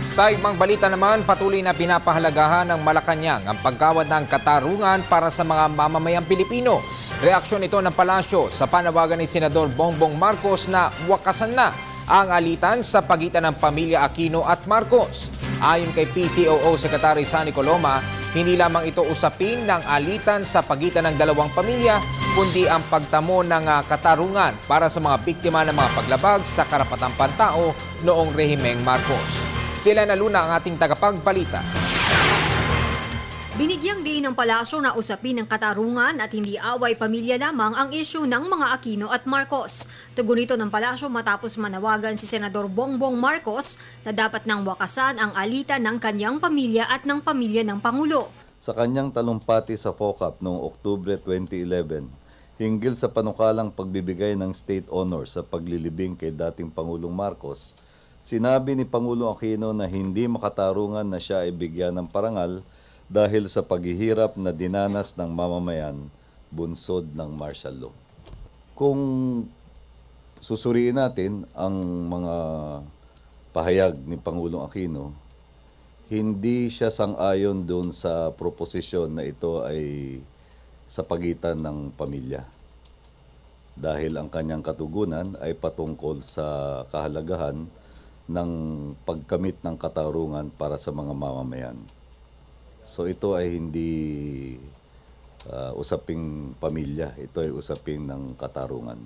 Sa ibang balita naman, patuloy na pinapahalagahan ng Malacanang ang pagkawad ng katarungan para sa mga mamamayang Pilipino. Reaksyon ito ng palasyo sa panawagan ni Senador Bongbong Marcos na wakasan na ang alitan sa pagitan ng pamilya Aquino at Marcos. Ayon kay PCOO Secretary Sunny Coloma, hindi lamang ito usapin ng alitan sa pagitan ng dalawang pamilya, kundi ang pagtamo ng katarungan para sa mga biktima ng mga paglabag sa karapatang pantao noong rehimeng Marcos. Sila na Luna ang ating tagapagbalita. Binigyang diin ng palasyo na usapin ng katarungan at hindi away pamilya lamang ang isyu ng mga Aquino at Marcos. Tugon ito ng palasyo matapos manawagan si Senador Bongbong Marcos na dapat nang wakasan ang alitan ng kanyang pamilya at ng pamilya ng Pangulo. Sa kanyang talumpati sa FOCAP noong Oktubre 2011, hinggil sa panukalang pagbibigay ng state honor sa paglilibing kay dating Pangulong Marcos, sinabi ni Pangulong Aquino na hindi makatarungan na siya ay bigyan ng parangal dahil sa paghihirap na dinanas ng mamamayan bunsod ng martial law. Kung susuriin natin ang mga pahayag ni Pangulong Aquino, hindi siya sang-ayon doon sa proposisyon na ito ay sa pagitan ng pamilya. Dahil ang kanyang katugunan ay patungkol sa kahalagahan ng pagkamit ng katarungan para sa mga mamamayan. So ito ay hindi usaping pamilya, ito ay usaping ng katarungan.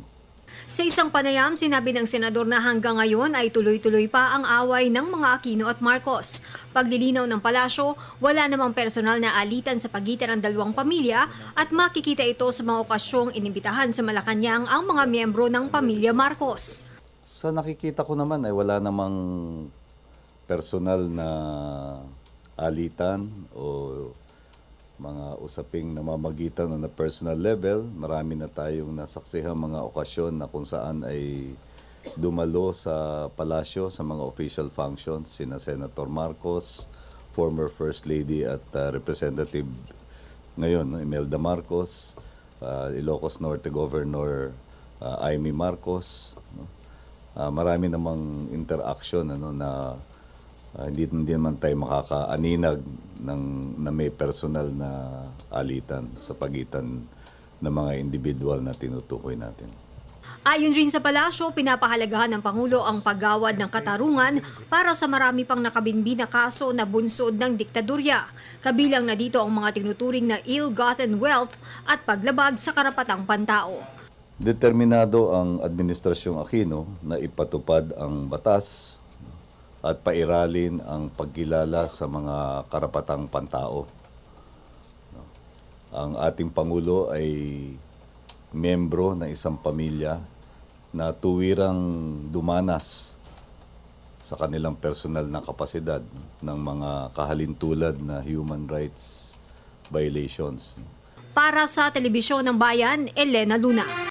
Sa isang panayam, sinabi ng senador na hanggang ngayon ay tuloy-tuloy pa ang away ng mga Aquino at Marcos. Paglilinaw ng palasyo, wala namang personal na alitan sa pagitan ng dalawang pamilya at makikita ito sa mga okasyong inimbitahan sa Malacanang ang mga miyembro ng pamilya Marcos. Sa nakikita ko naman ay wala namang personal na alitan o mga usaping namamagitan na personal level. Marami na tayong nasaksihan mga okasyon na kung saan ay dumalo sa palasyo sa mga official functions sina Senator Marcos, former First Lady at Representative ngayon, Imelda Marcos, Ilocos Norte Governor Amy Marcos. Marami namang interaction na hindi naman tayo makakaaninag na may personal na alitan sa pagitan ng mga individual na tinutukoy natin. Ayon rin sa palasyo, pinapahalagahan ng Pangulo ang paggawad ng katarungan para sa marami pang nakabinbi na kaso na bunsod ng diktadurya. Kabilang na dito ang mga tinuturing na ill-gotten wealth at paglabag sa karapatang pantao. Determinado ang Administrasyong Aquino na ipatupad ang batas at pairalin ang pagkilala sa mga karapatang pantao. Ang ating Pangulo ay miyembro ng isang pamilya na tuwirang dumanas sa kanilang personal na kapasidad ng mga kahalintulad na human rights violations. Para sa Telebisyon ng Bayan, Elena Luna.